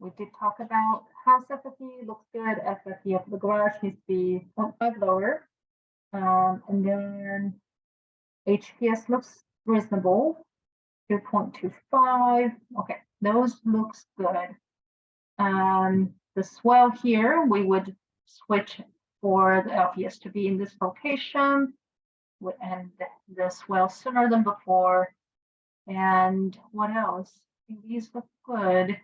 We did talk about house FFE looks good. FFE of the garage needs to be 0.5 lower. And then HPS looks reasonable, 2.25. Okay, those looks good. The swell here, we would switch for the LPS to be in this location, and the swell sooner than before. And what else? I think these look good.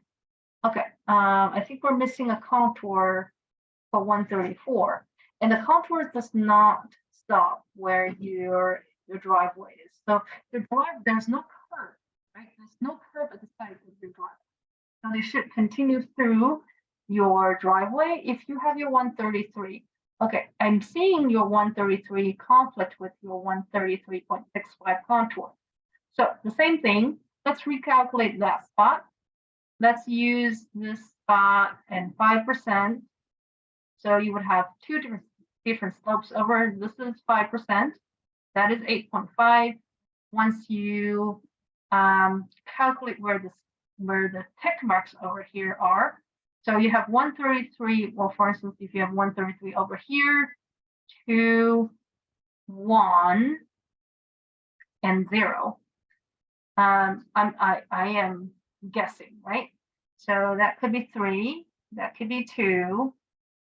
Okay, I think we're missing a contour for 134, and the contour does not stop where your driveway is. So there's no curve, right? There's no curve at the side of your driveway. So they should continue through your driveway if you have your 133. Okay, I'm seeing your 133 conflict with your 133.65 contour. So the same thing, let's recalculate that spot. Let's use this spot and 5%. So you would have two different slopes over. This is 5%. That is 8.5. Once you calculate where the tick marks over here are, so you have 133. Well, for instance, if you have 133 over here, 2, 1, and 0. I am guessing, right? So that could be 3, that could be 2,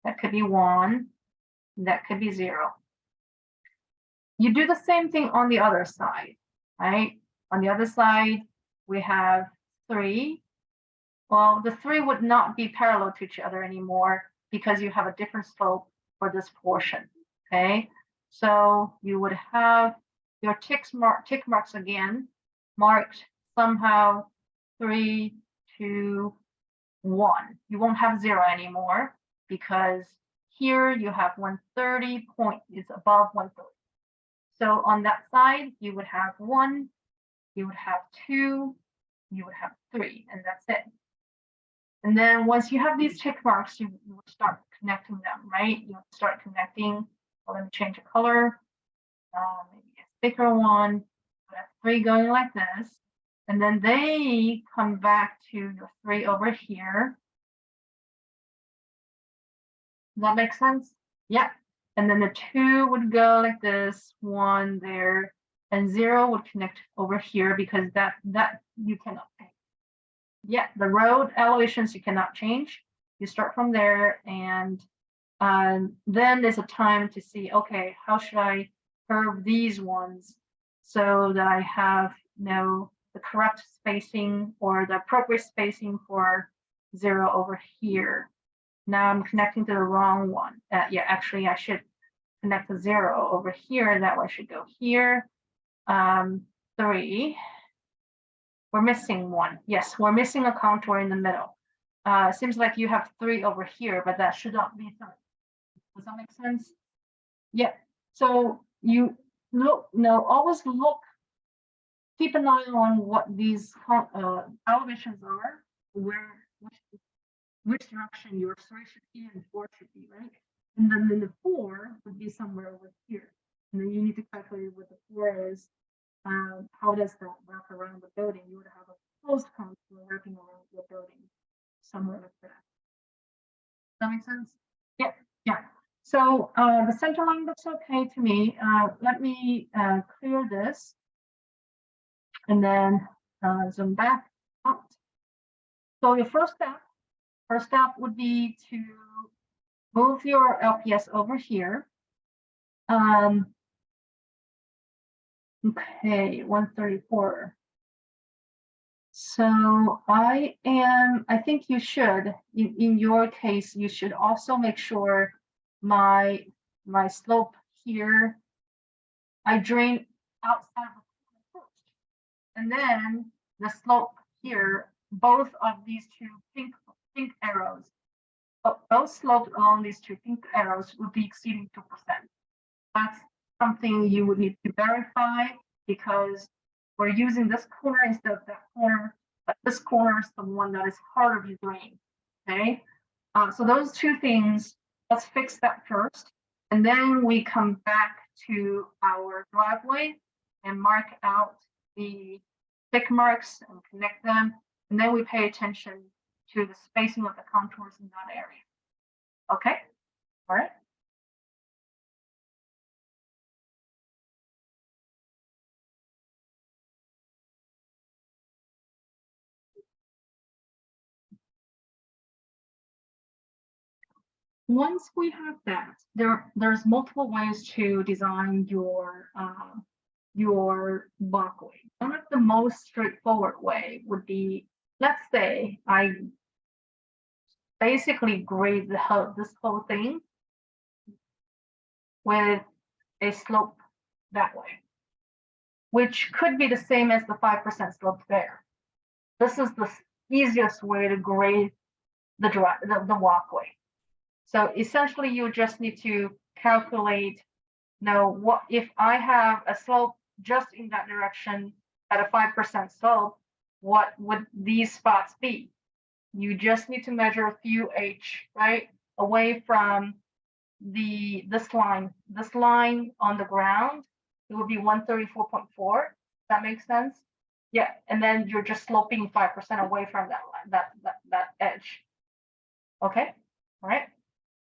that could be 1, that could be 0. You do the same thing on the other side, right? On the other side, we have 3. Well, the 3 would not be parallel to each other anymore because you have a different slope for this portion, okay? So you would have your tick marks again, marked somehow 3, 2, 1. You won't have 0 anymore because here you have 130 point is above 130. So on that side, you would have 1, you would have 2, you would have 3, and that's it. And then once you have these tick marks, you will start connecting them, right? You start connecting. Well, let me change the color. Maybe a thicker one. I have 3 going like this. And then they come back to your 3 over here. Does that make sense? Yeah. And then the 2 would go like this, 1 there, and 0 would connect over here because that you cannot change. Yeah, the road elevations you cannot change. You start from there, and then there's a time to see, okay, how should I curve these ones so that I have the correct spacing or the appropriate spacing for 0 over here. Now I'm connecting to the wrong one. Yeah, actually I should connect to 0 over here. That way I should go here. 3. We're missing 1. Yes, we're missing a contour in the middle. Seems like you have 3 over here, but that should not be 3. Does that make sense? Yeah. So you always look, keep an eye on what these elevations are, which direction your 3 should be and 4 should be, right? And then the 4 would be somewhere over here. And then you need to calculate what the 4 is. How does that wrap around the building? You would have a closed contour wrapping around your building somewhere like that. Does that make sense? Yeah, yeah. So the center line looks okay to me. Let me clear this and then zoom back out. So your first step would be to move your LPS over here. Okay, 134. So I think you should, in your case, you should also make sure my slope here, I drain outside of the corner first. And then the slope here, both of these two pink arrows, both slopes along these two pink arrows would be exceeding 2%. That's something you would need to verify because we're using this corner instead of that corner, but this corner is the one that is harder to drain, okay? So those two things, let's fix that first. And then we come back to our driveway and mark out the tick marks and connect them. And then we pay attention to the spacing of the contours in that area. Okay, all right. Once we have that, there's multiple ways to design your walkway. One of the most straightforward way would be, let's say I basically grade this whole thing with a slope that way, which could be the same as the 5% slope there. This is the easiest way to grade the walkway. So essentially, you just need to calculate, what if I have a slope just in that direction at a 5% slope, what would these spots be? You just need to measure a few h, right, away from this line on the ground. It would be 134.4. That makes sense? Yeah, and then you're just sloping 5% away from that line, that edge. Okay, all right.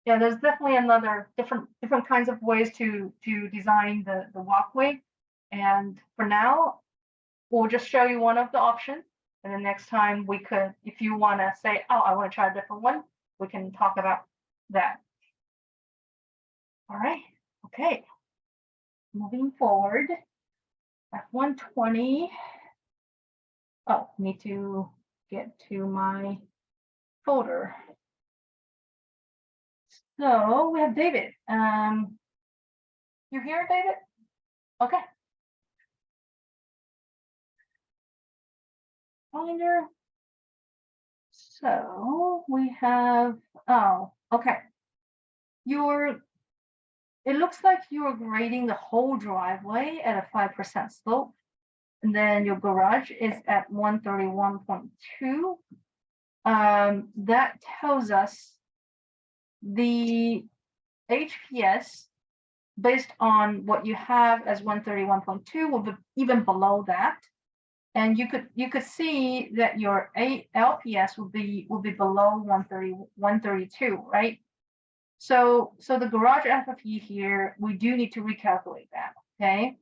Yeah, there's definitely another different kinds of ways to design the walkway. And for now, we'll just show you one of the options. And the next time we could, if you want to say, oh, I want to try a different one, we can talk about that. All right, okay. Moving forward, F120. Oh, need to get to my folder. So we have David. You here, David? Okay. Finder. So we have, oh, okay. It looks like you're grading the whole driveway at a 5% slope. And then your garage is at 131.2. That tells us the HPS based on what you have as 131.2 will be even below that. And you could see that your LPS will be below 132, right? So the garage FFE here, we do need to recalculate that. Okay.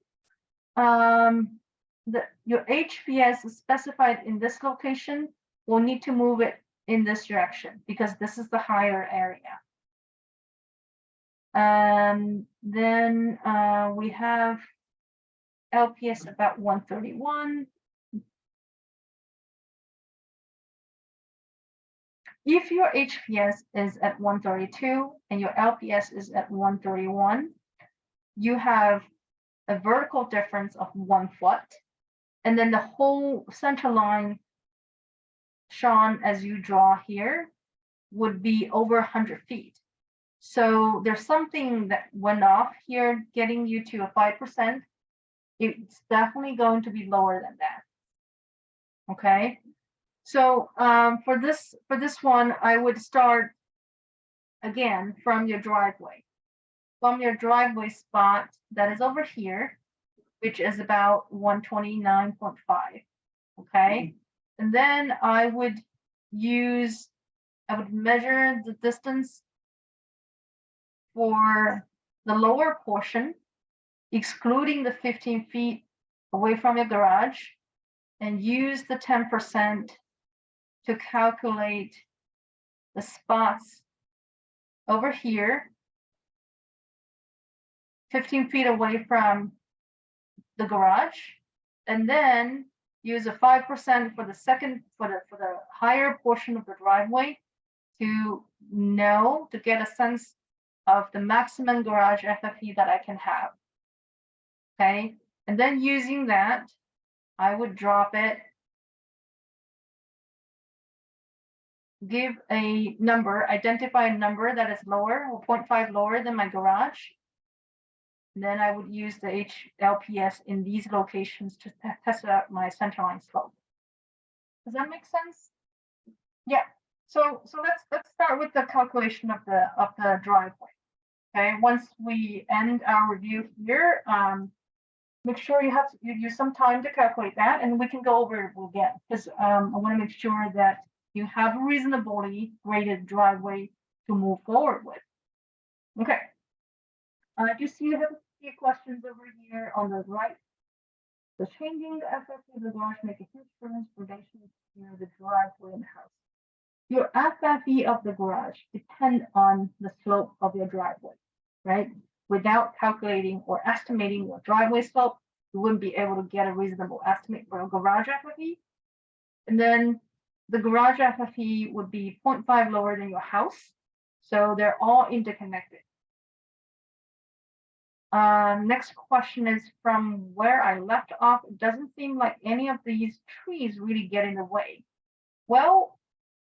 Your HPS is specified in this location. We'll need to move it in this direction because this is the higher area. Then we have LPS about 131. If your HPS is at 132 and your LPS is at 131, you have a vertical difference of 1 foot. And then the whole center line shown as you draw here would be over 100 feet. So there's something that went off here, getting you to a 5%. It's definitely going to be lower than that. Okay. So for this one, I would start again from your driveway. From your driveway spot that is over here, which is about 129.5. Okay. And then I would measure the distance for the lower portion, excluding the 15 feet away from your garage, and use the 10% to calculate the spots over here, 15 feet away from the garage, and then use a 5% for the higher portion of the driveway to get a sense of the maximum garage FFE that I can have. Okay, and then using that, I would drop it, give a number, identify a number that is lower or 0.5 lower than my garage. And then I would use the HLPS in these locations to test out my centerline slope. Does that make sense? Yeah. So let's start with the calculation of the driveway. Okay. Once we end our review here, make sure you use some time to calculate that, and we can go over it again because I want to make sure that you have a reasonably graded driveway to move forward with. Okay. Do you see you have a few questions over here on the right? The changing the FFE of the garage make a huge difference for foundations near the driveway in the house. Your FFE of the garage depend on the slope of your driveway, right? Without calculating or estimating your driveway slope, you wouldn't be able to get a reasonable estimate for a garage FFE. And then the garage FFE would be 0.5 lower than your house. So they're all interconnected. Next question is from where I left off. It doesn't seem like any of these trees really get in the way. Well,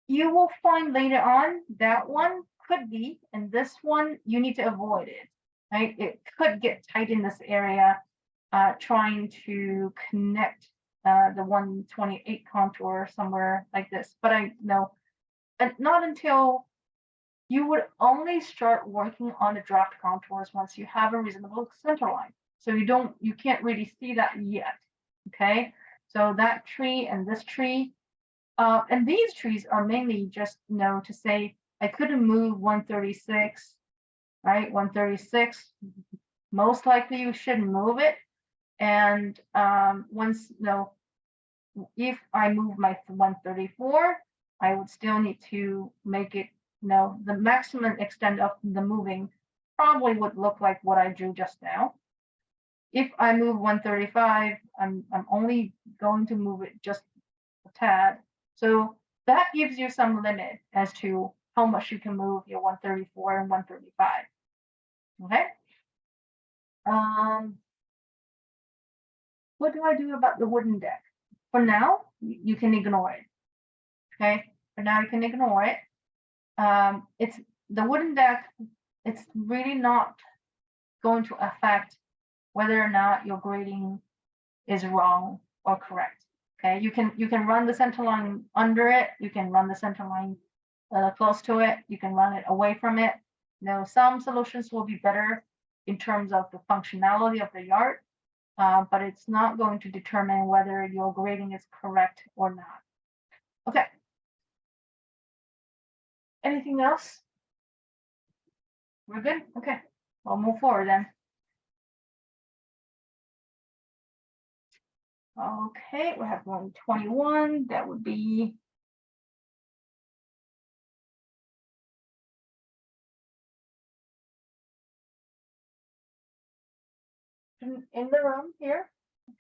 you will find later on that one could be, and this one you need to avoid it, right? It could get tight in this area, trying to connect the 128 contour somewhere like this. But I know, and not until you would only start working on the draft contours once you have a reasonable center line. So you can't really see that yet. Okay, so that tree and this tree, and these trees are mainly just to say I couldn't move 136, right? 136. Most likely you shouldn't move it. And once if I move my 134, I would still need to make it. The maximum extent of the moving probably would look like what I drew just now. If I move 135, I'm only going to move it just a tad. So that gives you some limit as to how much you can move your 134 and 135. Okay. What do I do about the wooden deck? For now, you can ignore it. Okay. For now, you can ignore it. It's the wooden deck. It's really not going to affect whether or not your grading is wrong or correct. Okay, you can run the center line under it. You can run the center line close to it. You can run it away from it. Some solutions will be better in terms of the functionality of the yard, but it's not going to determine whether your grading is correct or not. Okay. Anything else? We're good? Okay, we'll move forward then. Okay, we have 121. That would be in the room here.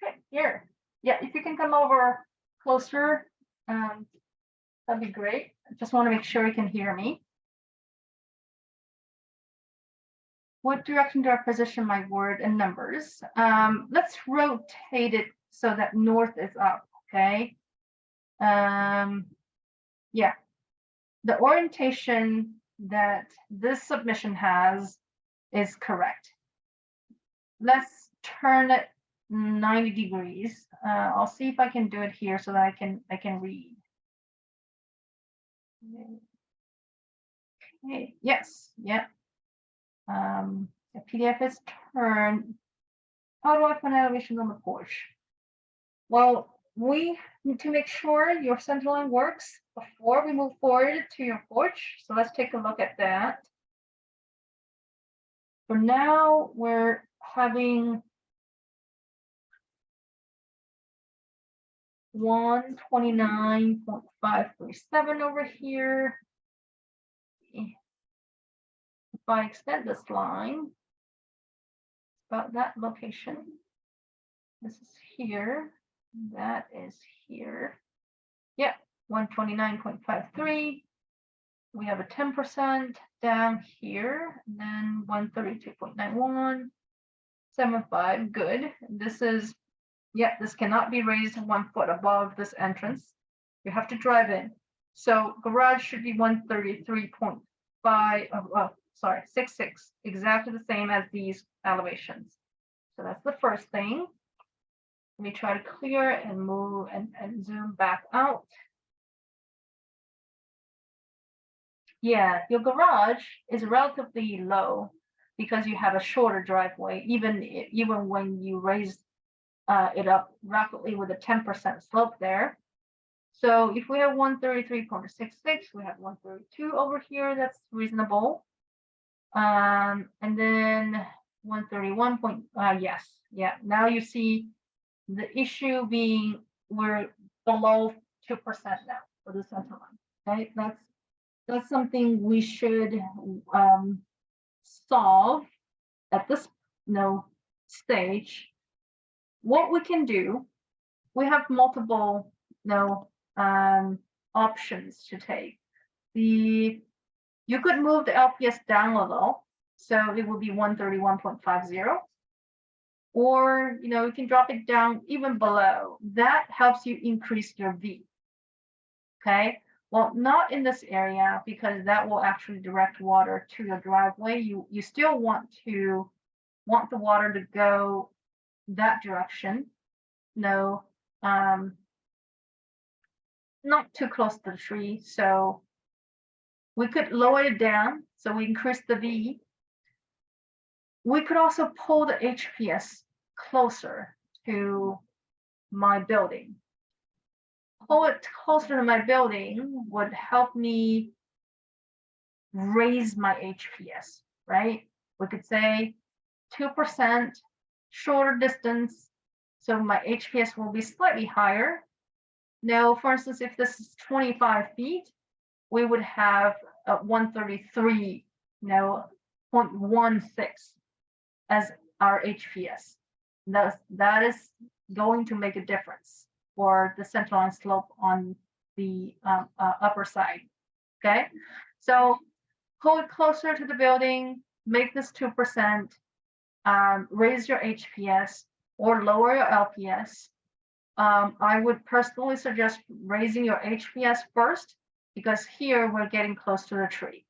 Okay, here. Yeah, if you can come over closer, that'd be great. I just want to make sure you can hear me. What direction do I position my word and numbers? Let's rotate it so that north is up, okay? Yeah, the orientation that this submission has is correct. Let's turn it 90 degrees. I'll see if I can do it here so that I can read. Okay, yes, yeah. The PDF is turned. How do I find elevations on the porch? Well, we need to make sure your centerline works before we move forward to your porch. So let's take a look at that. For now, we're having 129.537 over here. If I extend this line, about that location. This is here. That is here. Yeah, 129.53. We have a 10% down here, and then 132.91, 75. Good. This is, yeah, this cannot be raised 1 foot above this entrance. You have to drive in. So garage should be 133.5. Sorry, 66, exactly the same as these elevations. So that's the first thing. Let me try to clear and move and zoom back out. Yeah, your garage is relatively low because you have a shorter driveway, even when you raise it up rapidly with a 10% slope there. So if we have 133.66, we have 132 over here, that's reasonable. And then 131 point, yes, yeah. Now you see the issue being we're below 2% now for the center line. Okay, that's something we should solve at this stage. What we can do, we have multiple options to take. You could move the LPS down a little, so it will be 131.50. Or you can drop it down even below. That helps you increase your V. Okay, well, not in this area because that will actually direct water to your driveway. You still want the water to go that direction. No, not too close to the tree. So we could lower it down, so we increase the V. We could also pull the HPS closer to my building. Pull it closer to my building would help me raise my HPS, right? We could say 2% shorter distance, so my HPS will be slightly higher. Now, for instance, if this is 25 feet, we would have 133, 0.16 as our HPS. That is going to make a difference for the centerline slope on the upper side. Okay, so pull it closer to the building, make this 2%, raise your HPS or lower your LPS. I would personally suggest raising your HPS first because here we're getting close to the tree.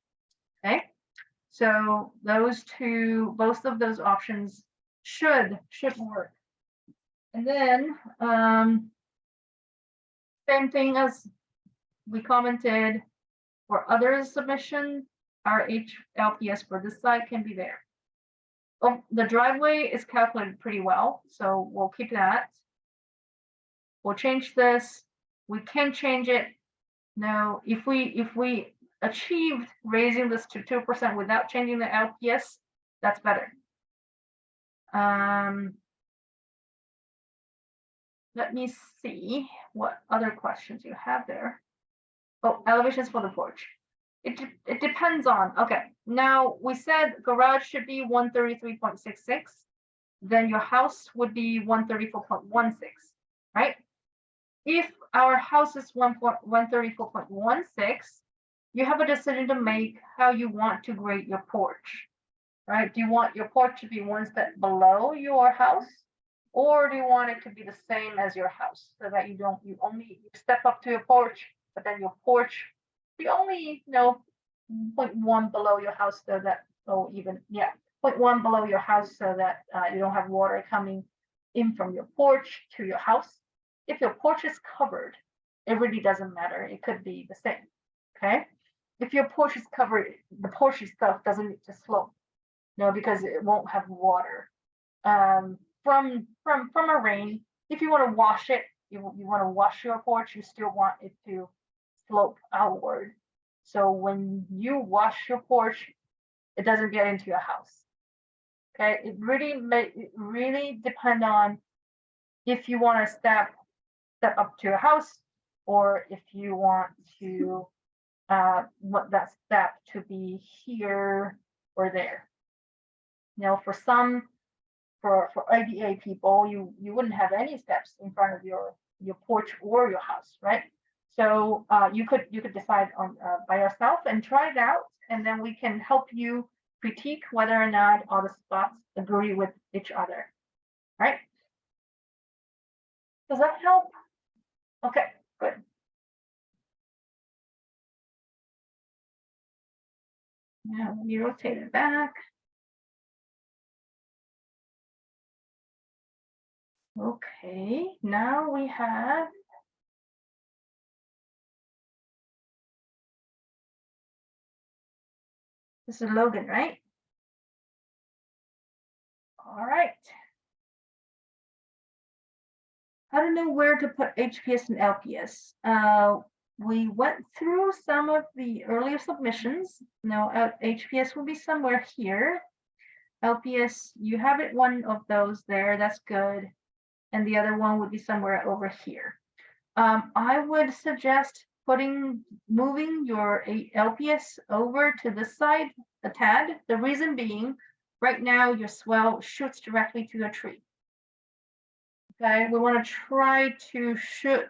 Okay, so both of those options should work. And then same thing as we commented for other submission, our LPS for this side can be there. Oh, the driveway is calculated pretty well, so we'll keep that. We'll change this. We can change it. Now, if we achieved raising this to 2% without changing the LPS, that's better. Let me see what other questions you have there. Oh, elevations for the porch. It depends on, okay. Now we said garage should be 133.66. Then your house would be 134.16, right? If our house is 134.16, you have a decision to make how you want to grade your porch, right? Do you want your porch to be one step below your house? Or do you want it to be the same as your house so that you only step up to your porch, but then your porch be only 0.1 below your house so that 0.1 below your house so that you don't have water coming in from your porch to your house. If your porch is covered, it really doesn't matter. It could be the same. Okay. If your porch is covered, the porch itself doesn't need to slope. Because it won't have water. From a rain, if you want to wash it, you want to wash your porch, you still want it to slope outward. So when you wash your porch, it doesn't get into your house. Okay, it really depend on if you want to step up to your house or if you want to want that step to be here or there. For IDA people, you wouldn't have any steps in front of your porch or your house, right? So you could decide on by yourself and try it out, and then we can help you critique whether or not all the spots agree with each other, right? Does that help? Okay, good. Now let me rotate it back. Okay, now we have this is Logan, right? All right. I don't know where to put HPS and LPS. We went through some of the earlier submissions. Now, HPS will be somewhere here. LPS, you have it one of those there. That's good. And the other one would be somewhere over here. I would suggest moving your LPS over to this side a tad. The reason being, right now your swell shoots directly to a tree. Okay, we want to try to shoot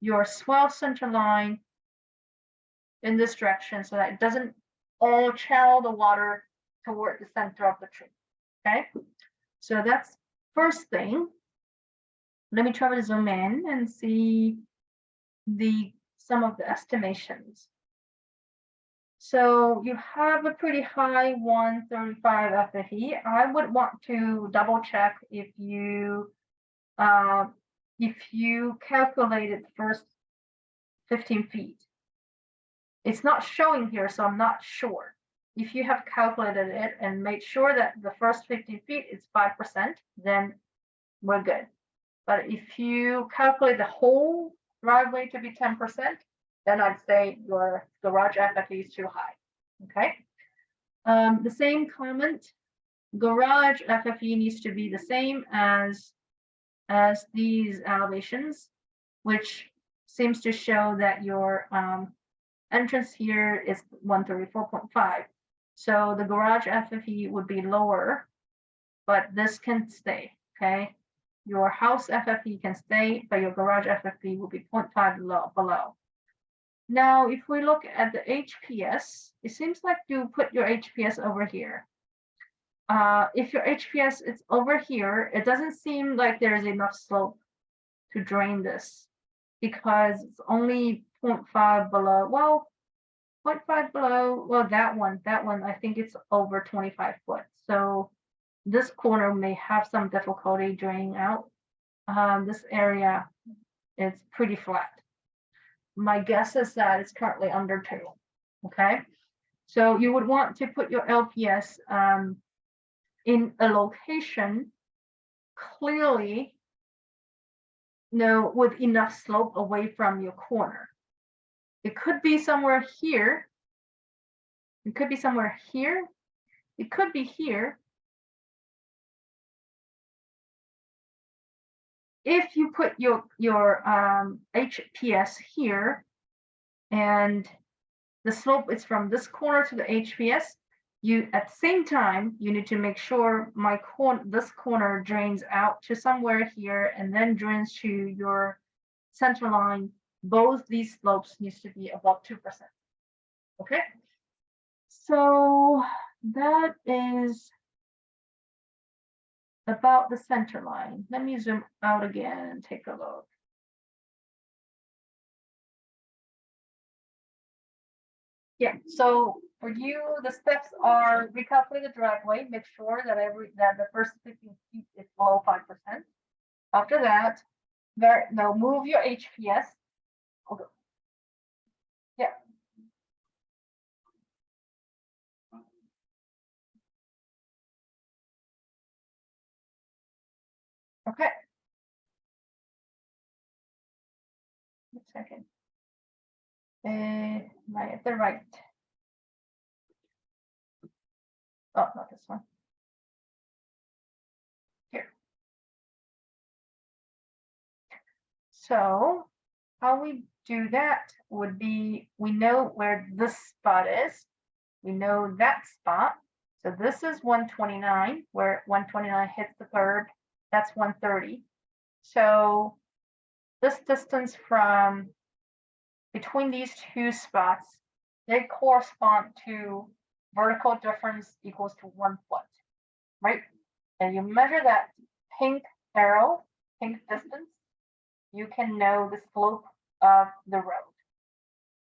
your swell center line in this direction so that it doesn't all channel the water toward the center of the tree. Okay, so that's first thing. Let me try to zoom in and see some of the estimations. So you have a pretty high 135 FFE. I would want to double check if you calculated the first 15 feet. It's not showing here, so I'm not sure. If you have calculated it and made sure that the first 15 feet is 5%, then we're good. But if you calculate the whole driveway to be 10%, then I'd say your garage FFE is too high. Okay. The same comment, garage FFE needs to be the same as these elevations, which seems to show that your entrance here is 134.5. So the garage FFE would be lower, but this can stay. Okay. Your house FFE can stay, but your garage FFE will be 0.5 below. Now, if we look at the HPS, it seems like you put your HPS over here. If your HPS is over here, it doesn't seem like there's enough slope to drain this because it's only 0.5 below. Well, 0.5 below, well, that one, I think it's over 25 foot. So this corner may have some difficulty draining out. This area is pretty flat. My guess is that it's currently under 2. Okay, so you would want to put your LPS in a location clearly, with enough slope away from your corner. It could be somewhere here. It could be somewhere here. It could be here. If you put your HPS here and the slope is from this corner to the HPS, you at the same time you need to make sure this corner drains out to somewhere here and then drains to your center line. Both these slopes needs to be above 2%. Okay, so that is about the center line. Let me zoom out again and take a look. Yeah, so for you, the steps are recalculate the driveway, make sure that the first 15 feet is below 5%. After that, move your HPS. Okay. Yeah. Okay. A second. Am I at the right? Oh, not this one. Here. So how we do that would be, we know where this spot is. We know that spot. So this is 129, where 129 hits the curb. That's 130. So this distance from between these two spots, they correspond to vertical difference equals to 1 foot, right? And you measure that pink arrow, pink distance, you can know the slope of the road.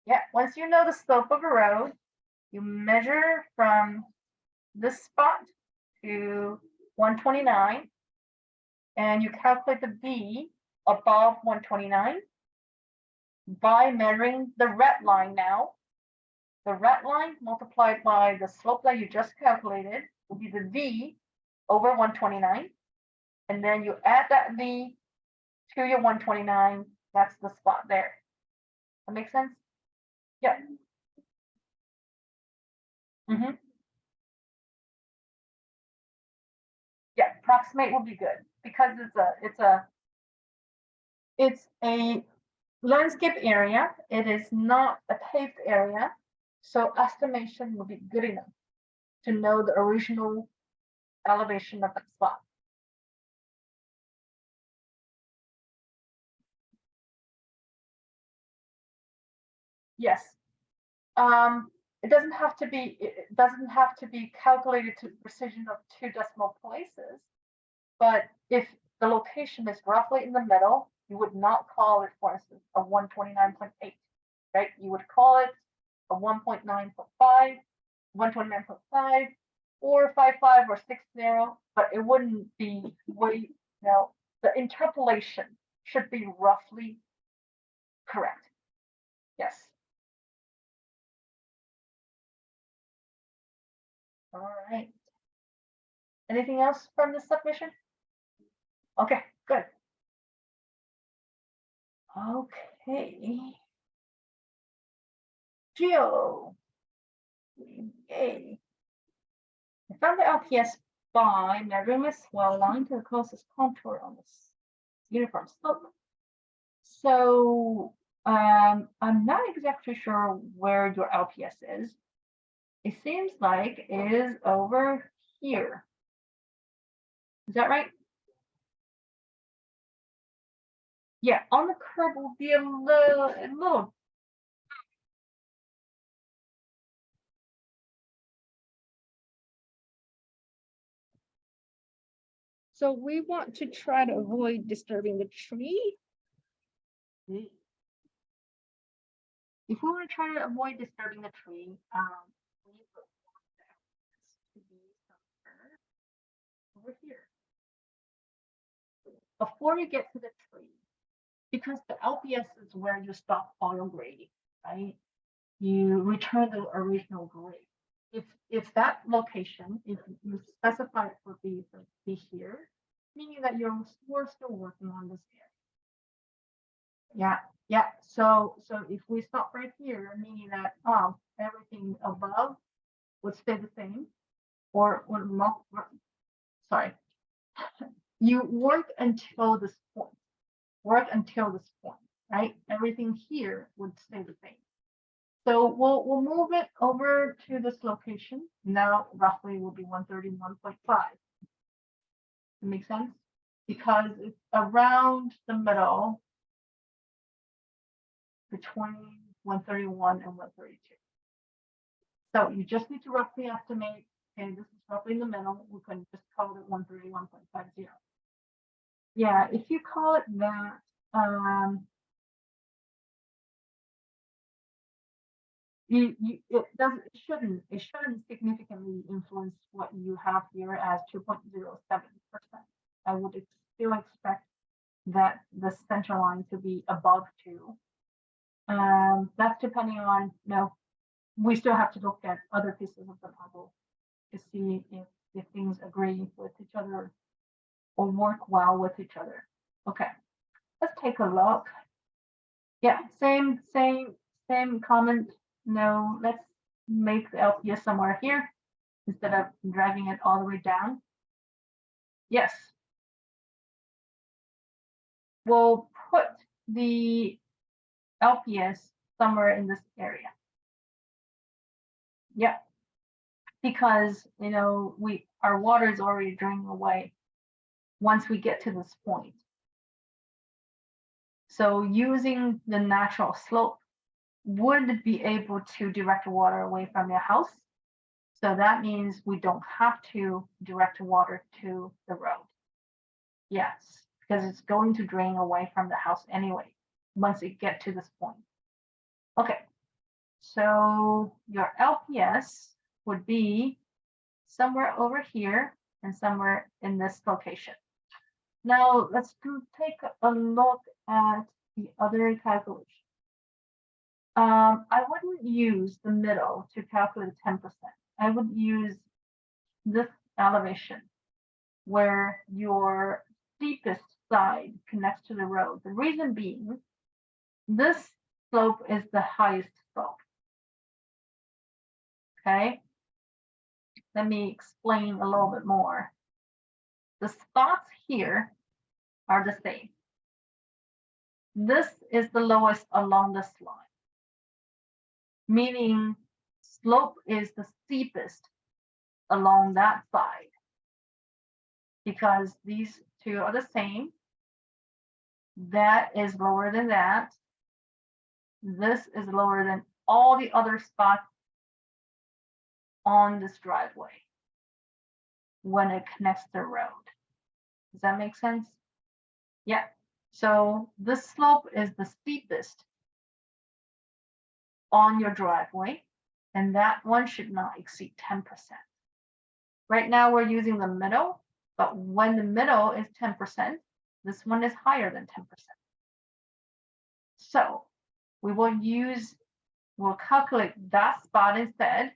Yeah, once you know the slope of a road, you measure from this spot to 129, and you calculate the B above 129 by measuring the red line now. The red line multiplied by the slope that you just calculated will be the V over 129. And then you add that V to your 129, that's the spot there. That makes sense? Yeah. Yeah, approximate will be good because it's a landscape area. It is not a paved area, so estimation will be good enough to know the original elevation of the spot. Yes. It doesn't have to be calculated to precision of 2 decimal places, but if the location is roughly in the middle, you would not call it, for instance, a 129.8, right? You would call it a 1.9.5, 129.5, or 55 or 60, but it wouldn't be way, the interpolation should be roughly correct. Yes. All right. Anything else from the submission? Okay, good. Okay. Geo. Yay. I found the LPS by measuring the swell line to the closest contour on this uniform slope. So I'm not exactly sure where your LPS is. It seems like it is over here. Is that right? Yeah, on the curve will be a little. So we want to try to avoid disturbing the tree. If we want to try to avoid disturbing the tree, we need to be somewhere over here. Before you get to the tree, because the LPS is where you stop auto grading, right? You return the original grade. If that location, if you specify it for be here, meaning that we're still working on this area. Yeah. So if we stop right here, meaning that everything above would stay the same, or sorry, you work until this point. Work until this point, right? Everything here would stay the same. So we'll move it over to this location. Now roughly will be 131.5. Make sense? Because it's around the middle between 131 and 132. So you just need to roughly estimate, okay, this is roughly in the middle. We can just call it 131.50. Yeah, if you call it that, it shouldn't significantly influence what you have here as 2.07%. I would still expect that the center line to be above 2. That's depending on, we still have to look at other pieces of the puzzle to see if things agree with each other or work well with each other. Okay, let's take a look. Yeah, same comment. No, let's make the LPS somewhere here instead of dragging it all the way down. Yes. We'll put the LPS somewhere in this area. Yeah. Because, our water is already draining away once we get to this point. So using the natural slope would be able to direct water away from your house. So that means we don't have to direct water to the road. Yes, because it's going to drain away from the house anyway, once it gets to this point. Okay, so your LPS would be somewhere over here and somewhere in this location. Now let's take a look at the other calculation. I wouldn't use the middle to calculate 10%. I would use this elevation where your steepest side connects to the road. The reason being, this slope is the highest slope. Okay, let me explain a little bit more. The spots here are the same. This is the lowest along this line, meaning slope is the steepest along that side, because these two are the same. That is lower than that. This is lower than all the other spots on this driveway when it connects the road. Does that make sense? Yeah. So this slope is the steepest on your driveway, and that one should not exceed 10%. Right now we're using the middle, but when the middle is 10%, this one is higher than 10%. So we'll calculate that spot instead,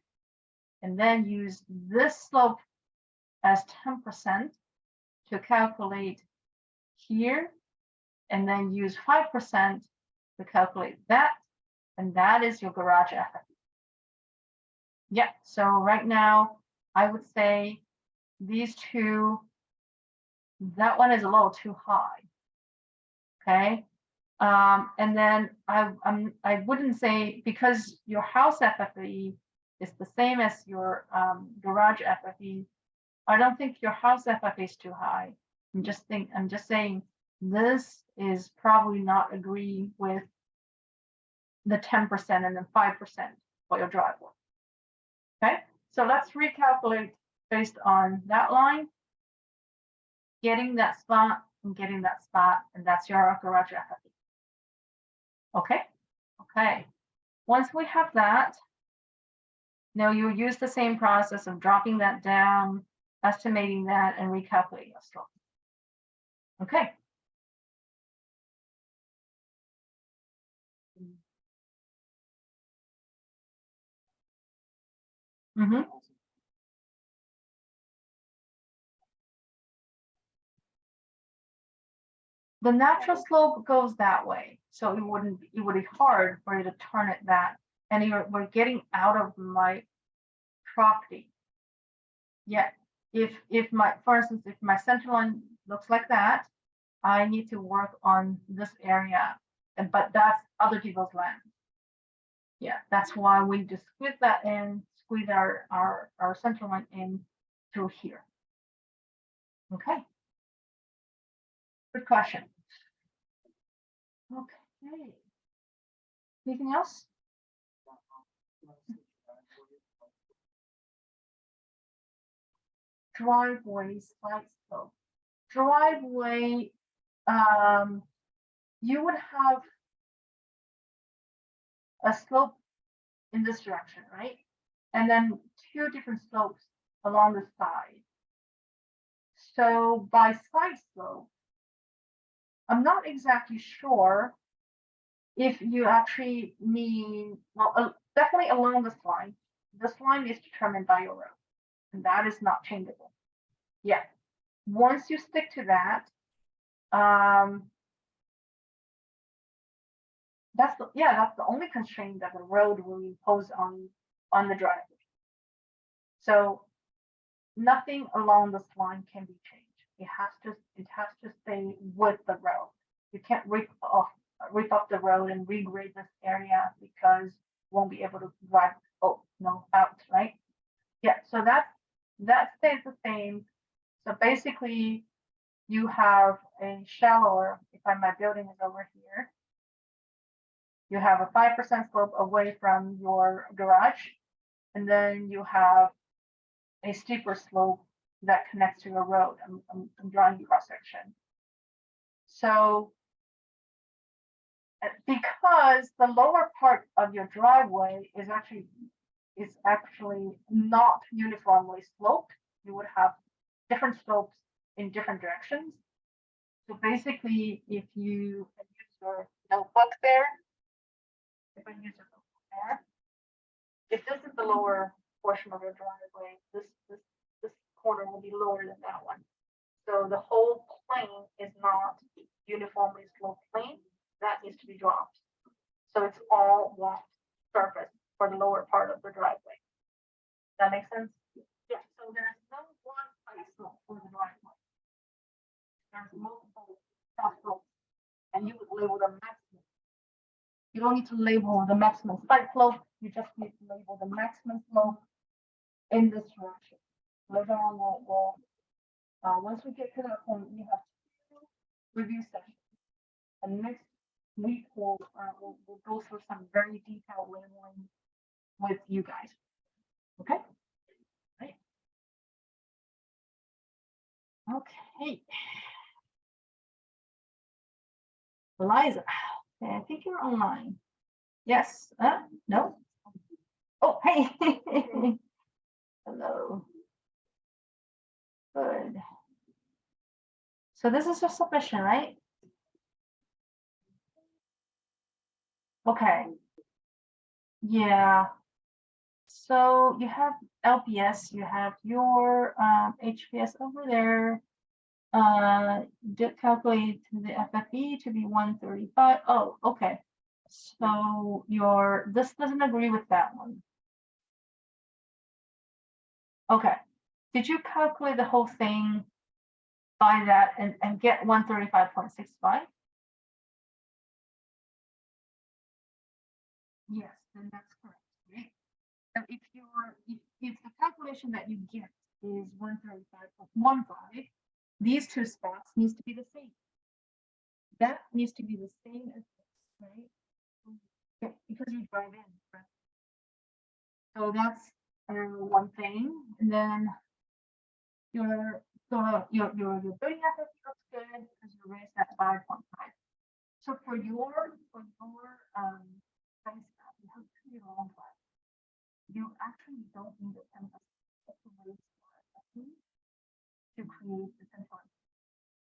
and then use this slope as 10% to calculate here, and then use 5% to calculate that, and that is your garage FFE. Yeah, so right now, I would say these two, that one is a little too high. Okay, and then I wouldn't say, because your house FFE is the same as your garage FFE, I don't think your house FFE is too high. I'm just saying this is probably not agreeing with the 10% and then 5% for your driveway. Okay, so let's recalculate based on that line, getting that spot and getting that spot, and that's your garage FFE. Okay, okay. Once we have that, now you use the same process of dropping that down, estimating that, and recalculating your slope. Okay. Mm-hmm. The natural slope goes that way, so it would be hard for you to turn it that, and we're getting out of my property. Yeah, for instance, if my center line looks like that, I need to work on this area, but that's other people's land. Yeah, that's why we just squeeze that in, squeeze our center line in through here. Okay. Good question. Okay. Anything else? Driveway side slope. Driveway, you would have a slope in this direction, right? And then two different slopes along the side. So by side slope, I'm not exactly sure if you actually mean, well, definitely along this line. This line is determined by your road, and that is not changeable. Yeah. Once you stick to that, that's the only constraint that the road will impose on the driveway. So nothing along this line can be changed. It has to stay with the road. You can't rip up the road and regrade this area because you won't be able to drive out, right? Yeah, so that stays the same. So basically you have a shallower, if my building is over here, you have a 5% slope away from your garage, and then you have a steeper slope that connects to a road. I'm drawing the cross section. So because the lower part of your driveway is actually not uniformly sloped, you would have different slopes in different directions. So basically, if you use your notebook there, if I use your notebook there, if this is the lower portion of your driveway, this corner will be lower than that one. So the whole plane is not uniformly sloped plane. That needs to be dropped. So it's all one surface for the lower part of the driveway. That makes sense? Yeah, so there's no one side slope for the driveway. There's multiple cross slopes, and you would label the maximum. You don't need to label the maximum side slope, you just need to label the maximum slope in this direction. Later on, once we get to that point, we have two review sessions. And next week, we'll go through some very detailed labeling with you guys. Okay? Right. Okay. Eliza, I think you're online. Yes, no? Oh, hey. Hello. Good. So this is your submission, right? Okay. Yeah. So you have LPS, you have your HPS over there. Did calculate the FFE to be 135. Oh, okay. So this doesn't agree with that one. Okay. Did you calculate the whole thing by that and get 135.65? Yes, then that's correct, right? So if the calculation that you get is 135.15, these two spots needs to be the same. That needs to be the same as this, right? Yeah, because you drive in, right? So that's one thing, and then your building effort looks good because you raised that 5.5. So for your base map, you have pretty long drive. You actually don't need a 10% to raise to create the central.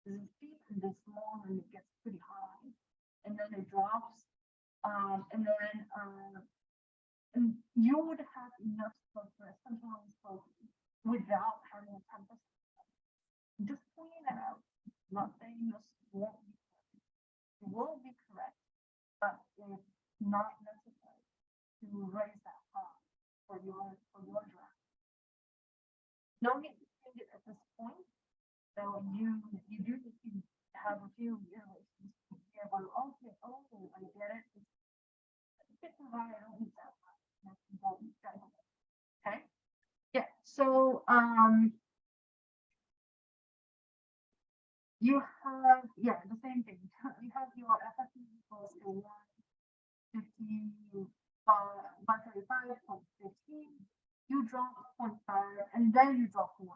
This is steep and this long and it gets pretty high, and then it drops, and you would have enough slope for a central slope without having a 10%. Just pointing that out. Not saying this won't be correct. It will be correct, but it's not necessary to raise that high for your draft. No need to change it at this point. So you do need to have a few iterations to be able to, okay, I get it. It's a bit too high, I don't need that high. Okay. Yeah, so you have, yeah, the same thing. You have your FFE equals to 135.15. You drop 0.5 and then you drop 1.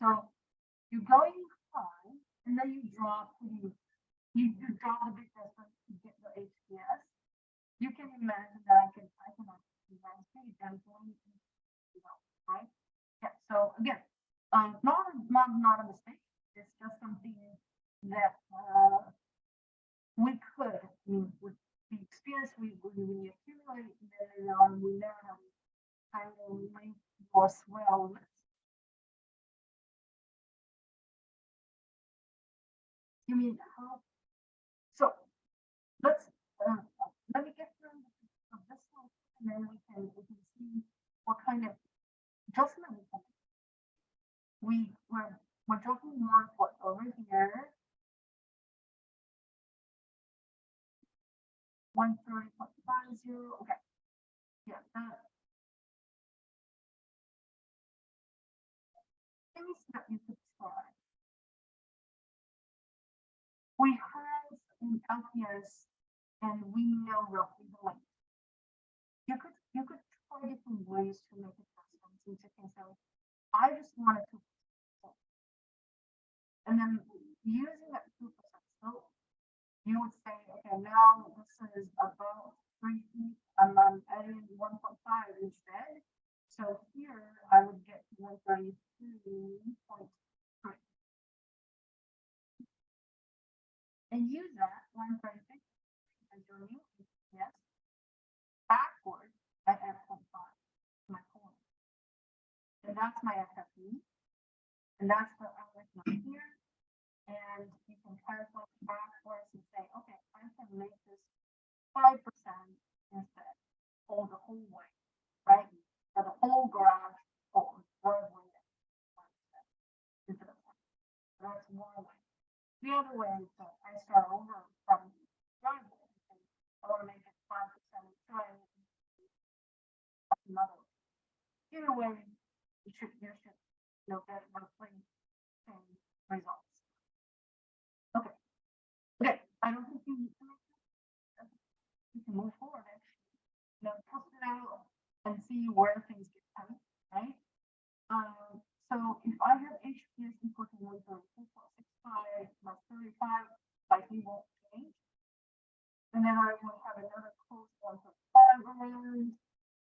So you're going high and then you drop you drop the big distance to get the HPS. You can imagine that I can actually speed and going, right? Yeah, so again, not a mistake. It's just something that we could, I mean, with the experience we accumulate, then we never have kind of link or swell. You mean how? So let me get through this one, and then we can see what kind of adjustment we can do. We're talking more what over here. 130.50. Okay. Yeah, things that you could try. We have in LPS, and we know roughly the length. You could try different ways to make adjustments into things. So I just wanted to, and then using that 2% slope, you would say, okay, now this is about 3 feet, and I'm adding 1.5 instead. So here I would get 132.3. And use that 136 as your new HPS backward at F.5, my point. And that's my FFE. And that's the outlet line here. calculate backwards and say, okay, I can make this 5% instead, or the whole way, right? For the whole garage or driveway, 5% instead of 10. That's one way. The other way is that I start over from the driveway and say, I want to make it 5% inside. That's another way. Either way, you should get roughly same results. Okay. Okay. I don't think you need to make this. You can move forward actually. Test it out and see where things get tight, right? So if I have HPS equal to 132.65 plus 35, like we won't change. And then I will have another close 1.5 around.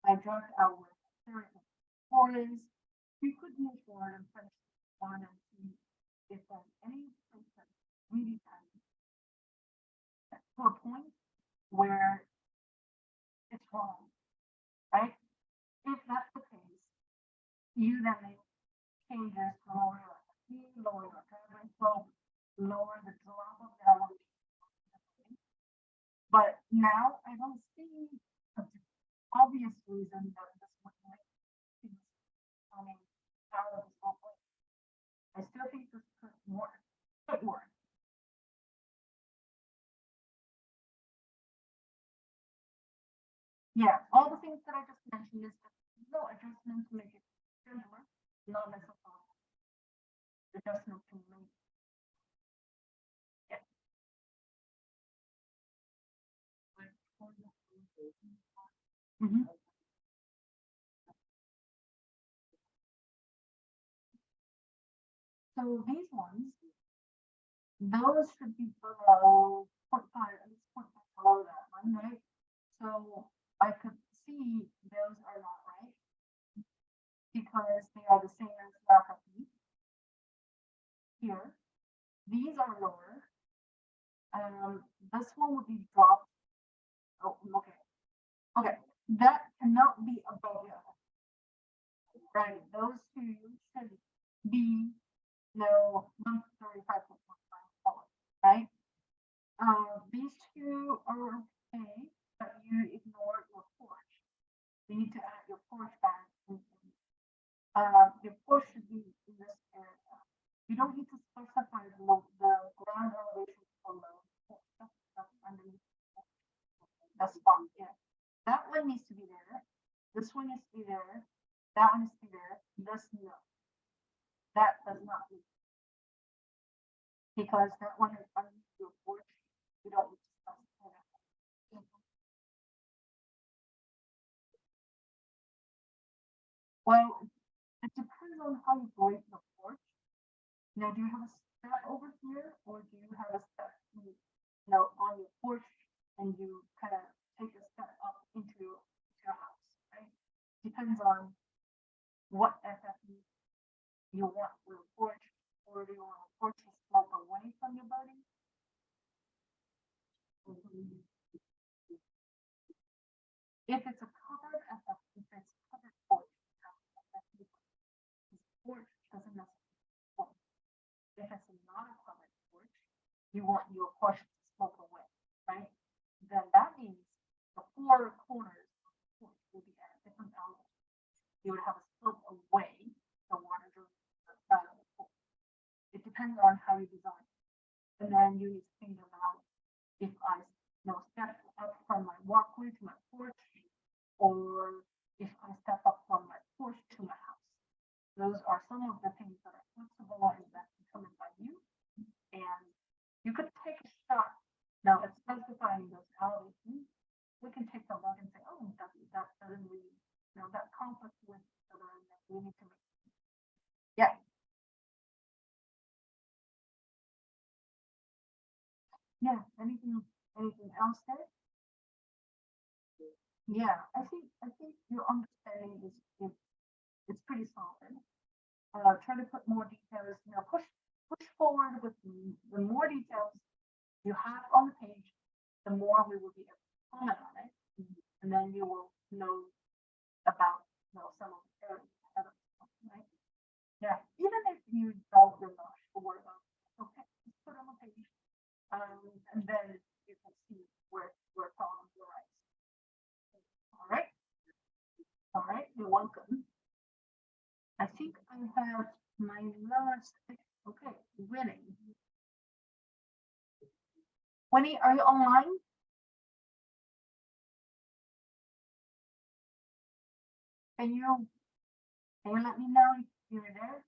I dropped out with 34 is. You could move forward and finish one and see if there's any place really tiny. To a point where it's wrong, right? If that's the case, you then make changes to lower the carbon slope, lower the drop of elevation. But now I don't see an obvious reason that this would make things coming out of the slope. I still think this could work. Yeah, all the things that I just mentioned is no adjustment to make it gentler, not necessarily adjustment to make. Yeah. Mhm. So these ones, those should be below 0.5, at least 0.5 below that one, right? So I could see those are not right because they are the same as backup here. These are lower. This one would be dropped. Oh, okay. Okay, that cannot be above the other. Right, those two should be 135.15, right? These two are okay, but you ignore your porch. You need to add your porch back. Your porch should be in this area. You don't need to specify the ground elevation below. That's underneath. That's fine, yeah. That one needs to be there. This one needs to be there. That one needs to be there. This no. That does not need. Because that one is underneath your porch. You don't need to specify that. Well, it depends on how you break the porch. Now, do you have a step over here, or do you have a step, on your porch, and you kind of take a step up into your house, right? Depends on what FFE you want for a porch, or do you want a porch to slope away from your building? If it's a covered FFE, if it's covered porch, porch doesn't necessarily. If it's not a covered porch, you want your porch to slope away, right? Then that means the four corners of the porch will be at a different angle. You would have a slope away the water goes to the side of the porch. It depends on how you design it. And then you need to think about if I step up from my walkway to my porch, or if I step up from my porch to my house. Those are some of the things that are flexible and that determined by you. And you could take a shot. Now it's specifying those elevations. We can take a look and say, oh, that doesn't really, that conflicts with each other, and that we need to make. Yeah. Yeah. Anything else there? Yeah, I think your understanding is it's pretty solid. Try to put more details, push forward with the more details you have on the page, the more we will be able to comment on it, and then you will know about some of the areas ahead of us, right? Yeah, even if you don't, you're not sure about it, okay, just put on the page. And then you can see where problems arise. All right. All right, you're welcome. I think I have my last, okay, Winnie. Winnie, are you online? Can you let me know if you're there?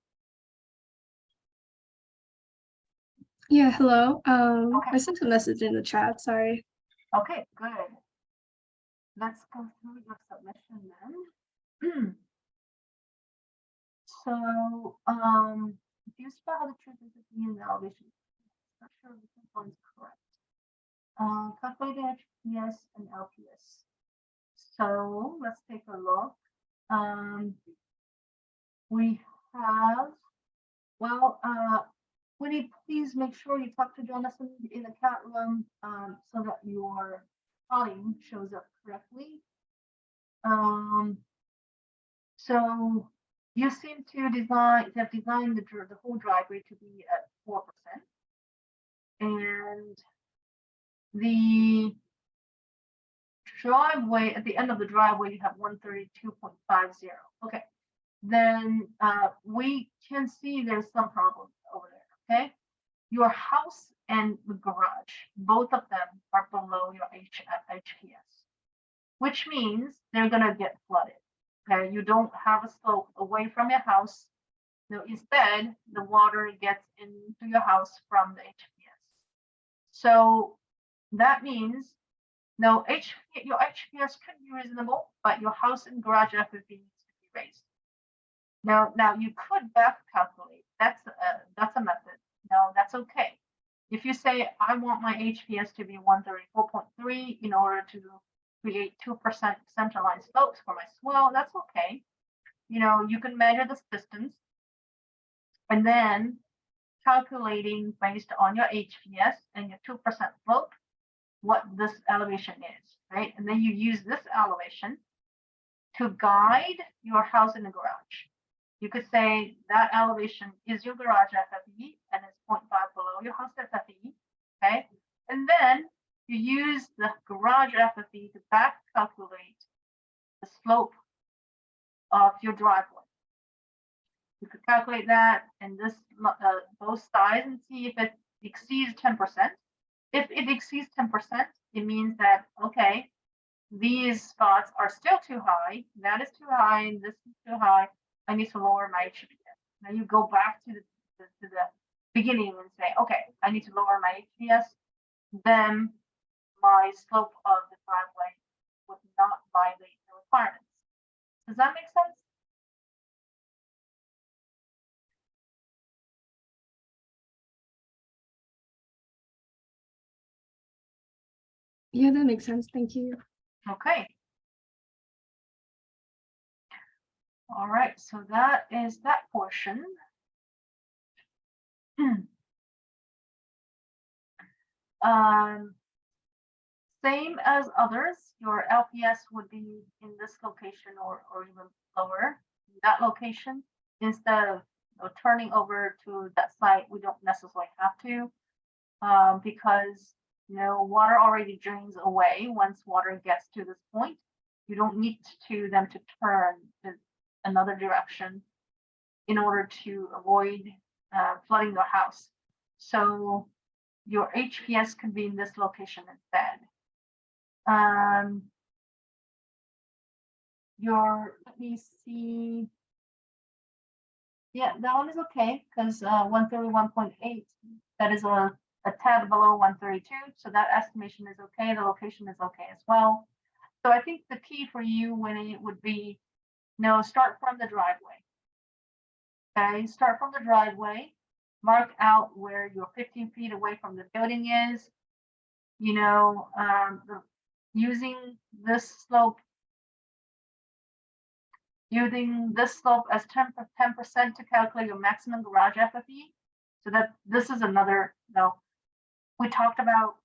Yeah, hello. Okay. I sent a message in the chat, sorry. Okay, good. Let's go through your submission then. So, if you spell the truth is in the elevation, not sure if this one's correct. Calculated HPS and LPS. So let's take a look. We have, well, Winnie, please make sure you talk to Jonathan in the chat room so that your volume shows up correctly. So you seem to have designed the whole driveway to be at 4%. And the driveway, at the end of the driveway, you have 132.50. Okay, then we can see there's some problems over there, okay? Your house and the garage, both of them are below your HPS, which means they're gonna get flooded, okay? You don't have a slope away from your house. No, instead, the water gets into your house from the HPS. So that means no, your HPS could be reasonable, but your house and garage FFV needs to be raised. Now you could back calculate. That's a method. No, that's okay. If you say I want my HPS to be 134.3 in order to create 2% centerline slopes for my swell, that's okay. You know, you can measure this distance and then calculating based on your HPS and your 2% slope what this elevation is, right? And then you use this elevation to guide your house in the garage. You could say that elevation is your garage FFE and it's 0.5 below your house FFE, okay? And then you use the garage FFE to back calculate the slope of your driveway. You could calculate that in this both sides and see if it exceeds 10%. If it exceeds 10%, it means that, okay, these spots are still too high. That is too high, and this is too high. I need to lower my HPS. Now you go back to the beginning and say, okay, I need to lower my HPS. Then my slope of the driveway would not violate the requirements. Does that make sense? Yeah, that makes sense. Thank you. Okay. All right, so that is that portion. Same as others, your LPS would be in this location or even lower. That location, instead of turning over to that site, we don't necessarily have to because water already drains away once water gets to this point. You don't need them to turn to another direction in order to avoid flooding your house. So your HPS can be in this location instead. Let me see. Yeah, that one is okay because 131.8, that is a tad below 132. So that estimation is okay. The location is okay as well. So I think the key for you, Winnie, would be start from the driveway. Okay, start from the driveway, mark out where your 15 feet away from the building is. Using this slope as 10% to calculate your maximum garage FFE. So that this is another, we talked about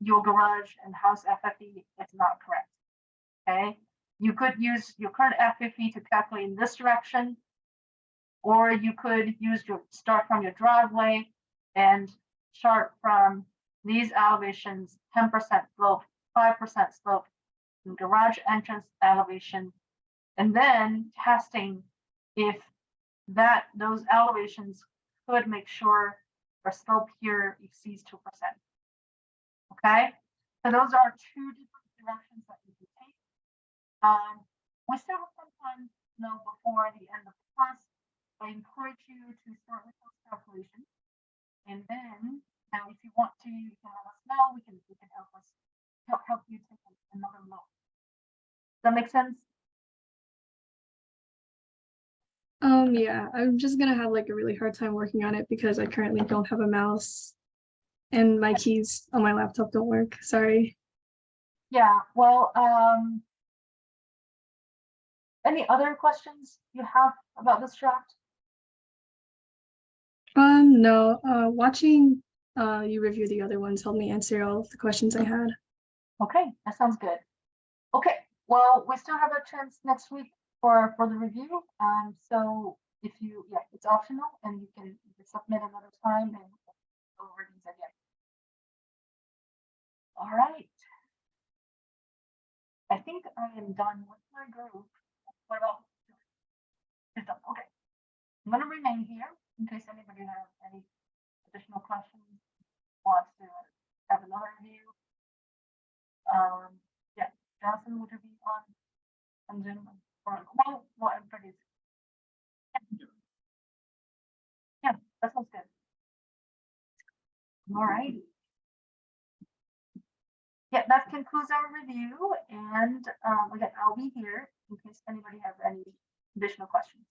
your garage and house FFE. It's not correct. Okay, you could use your current FFE to calculate in this direction, or you could use start from your driveway and start from these elevations, 10% slope, 5% slope, and garage entrance elevation, and then testing if those elevations could make sure our slope here exceeds 2%. Okay, so those are two different directions that you can take. We still have some time now before the end of the class. I encourage you to start with those calculations, and then now if you want to, you can let us know. We can help you take another look. Does that make sense? Yeah, I'm just gonna have like a really hard time working on it because I currently don't have a mouse and my keys on my laptop don't work. Sorry. Yeah, well, any other questions you have about this draft? No, watching you review the other ones helped me answer all of the questions I had. Okay, that sounds good. Okay, well, we still have a chance next week for the review. So if you, yeah, it's optional and you can submit another time and go over these again. All right. I think I am done with my group. What about? It's done. Okay. I'm gonna remain here in case anybody has any additional questions, wants to have another review. Yeah, Johnson, would you be on Zoom or well, everybody's. Yeah, that sounds good. All right. Yeah, that concludes our review, and again, I'll be here in case anybody has any additional questions.